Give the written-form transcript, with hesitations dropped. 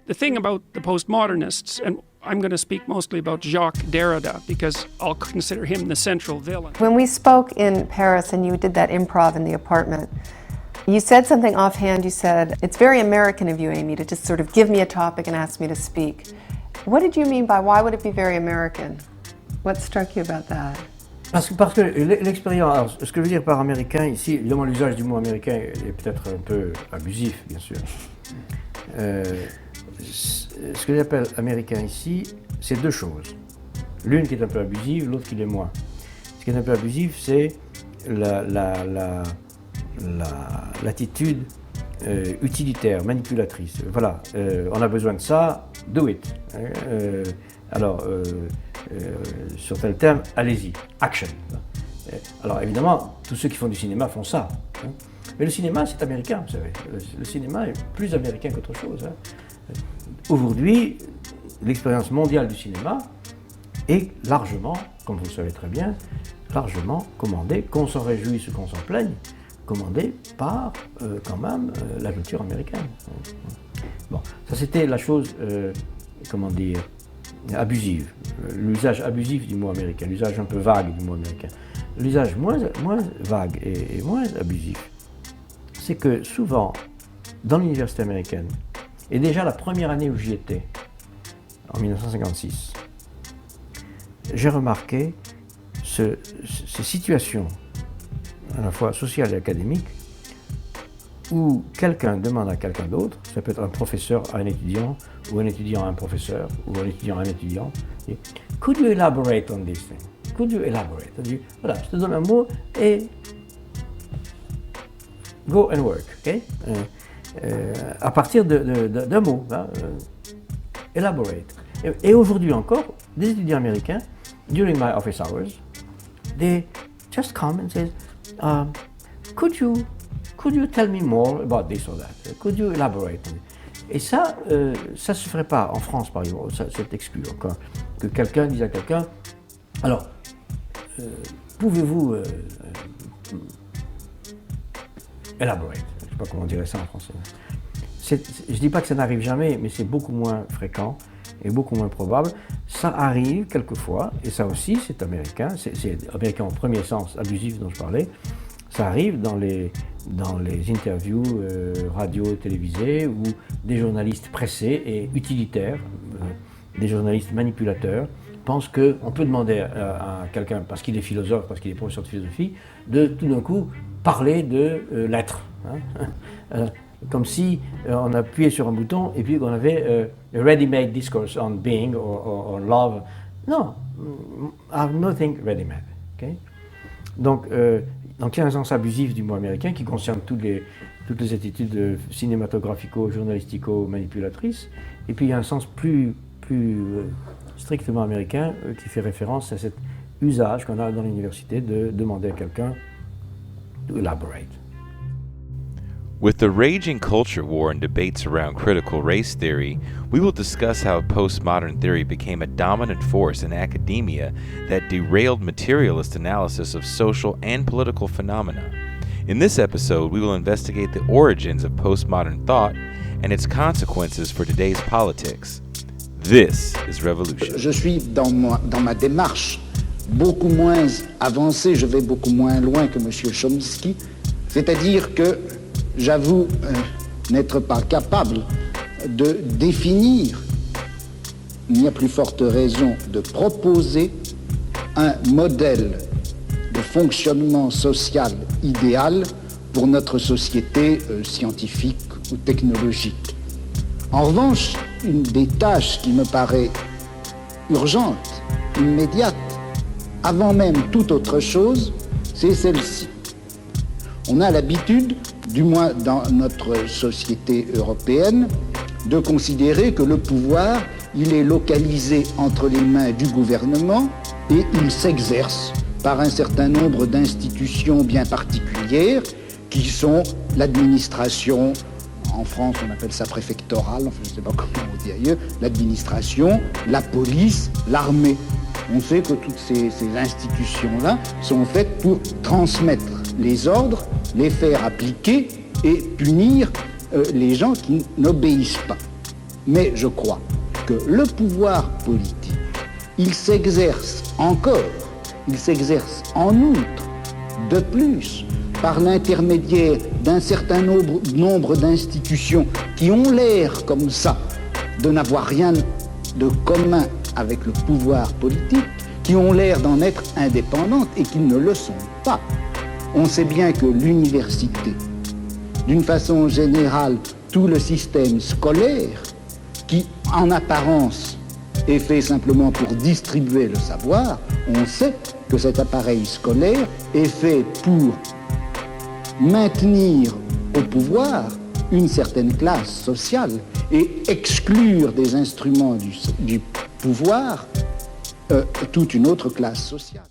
The thing about the postmodernists, and I'm going to speak mostly about Jacques Derrida because I'll consider him the central villain. When we spoke in Paris and you did that improv in the apartment, you said something offhand. You said, "It's very American of you, Amy, to just sort of give me a topic and ask me to speak." What did you mean by why would it be very American? What struck you about that? Parce que l'expérience, alors, ce que je veux dire par américain ici, évidemment l'usage du mot américain est peut-être un peu abusif, bien sûr. Ce que j'appelle américain ici, c'est deux choses. L'une qui est un peu abusive, l'autre qui l'est moins. Ce qui est un peu abusif, c'est l'attitude utilitaire, manipulatrice. Voilà, on a besoin de ça, do it. Sur tel terme, allez-y, action. Alors évidemment, tous ceux qui font du cinéma font ça. Mais le cinéma, c'est américain, vous savez. Le cinéma est plus américain qu'autre chose. Aujourd'hui, l'expérience mondiale du cinéma est largement, comme vous le savez très bien, largement commandée, qu'on s'en réjouisse ou qu'on s'en plaigne, commandée par quand même la culture américaine. Bon, ça c'était la chose, abusive, l'usage abusif du mot américain, l'usage un peu vague du mot américain. L'usage moins vague et moins abusif, c'est que souvent, dans l'université américaine, et déjà la première année où j'y étais, en 1956, j'ai remarqué ces situations, à la fois sociales et académiques, où quelqu'un demande à quelqu'un d'autre, ça peut être un professeur à un étudiant, ou un étudiant à un professeur, ou un étudiant à un étudiant, et « Could you elaborate on this thing? Could you elaborate ?» Voilà, je te donne un mot et go and work, ok? À partir d'un mot, elaborate. Et aujourd'hui encore, des étudiants américains, during my office hours, they just come and say, could you tell me more about this or that? Could you elaborate? Et ça se ferait pas en France, par exemple. Ça, c'est exclu encore. Que quelqu'un dise à quelqu'un, alors, pouvez-vous elaborate? Je ne sais pas comment on dirait ça en français. Je ne dis pas que ça n'arrive jamais, mais c'est beaucoup moins fréquent et beaucoup moins probable. Ça arrive quelquefois, et ça aussi c'est américain, c'est américain au premier sens abusif dont je parlais. Ça arrive dans les interviews radio, télévisées, où des journalistes pressés et utilitaires, des journalistes manipulateurs, pensent qu'on peut demander à quelqu'un, parce qu'il est philosophe, parce qu'il est professeur de philosophie, de tout d'un coup parler de l'être. Comme si on appuyait sur un bouton et puis qu'on avait a ready-made discourse on being or love. Non, I have nothing ready-made. Okay? Donc il y a un sens abusif du mot américain qui concerne toutes les attitudes cinématographico-journalistico-manipulatrices. Et puis il y a un sens plus strictement américain qui fait référence à cet usage qu'on a dans l'université de demander à quelqu'un to elaborate. With the raging culture war and debates around critical race theory, we will discuss how postmodern theory became a dominant force in academia that derailed materialist analysis of social and political phenomena. In this episode, we will investigate the origins of postmodern thought and its consequences for today's politics. This is Revolution. Je suis dans ma démarche beaucoup moins avancée, je vais beaucoup moins loin que M. Chomsky, c'est-à-dire que j'avoue n'être pas capable de définir, il n'y a plus forte raison de proposer un modèle de fonctionnement social idéal pour notre société scientifique ou technologique. En revanche, une des tâches qui me paraît urgente, immédiate, avant même toute autre chose, c'est celle-ci. On a l'habitude, du moins dans notre société européenne, de considérer que le pouvoir, il est localisé entre les mains du gouvernement et il s'exerce par un certain nombre d'institutions bien particulières qui sont l'administration, en France on appelle ça préfectorale, enfin je ne sais pas comment on dit ailleurs, l'administration, la police, l'armée. On sait que toutes ces institutions-là sont faites pour transmettre les ordres, les faire appliquer et punir les gens qui n'obéissent pas. Mais je crois que le pouvoir politique, il s'exerce encore, il s'exerce en outre, de plus, par l'intermédiaire d'un certain nombre d'institutions qui ont l'air comme ça de n'avoir rien de commun avec le pouvoir politique, qui ont l'air d'en être indépendantes et qui ne le sont pas. On sait bien que l'université, d'une façon générale, tout le système scolaire, qui en apparence est fait simplement pour distribuer le savoir, on sait que cet appareil scolaire est fait pour maintenir au pouvoir une certaine classe sociale et exclure des instruments du pouvoir toute une autre classe sociale.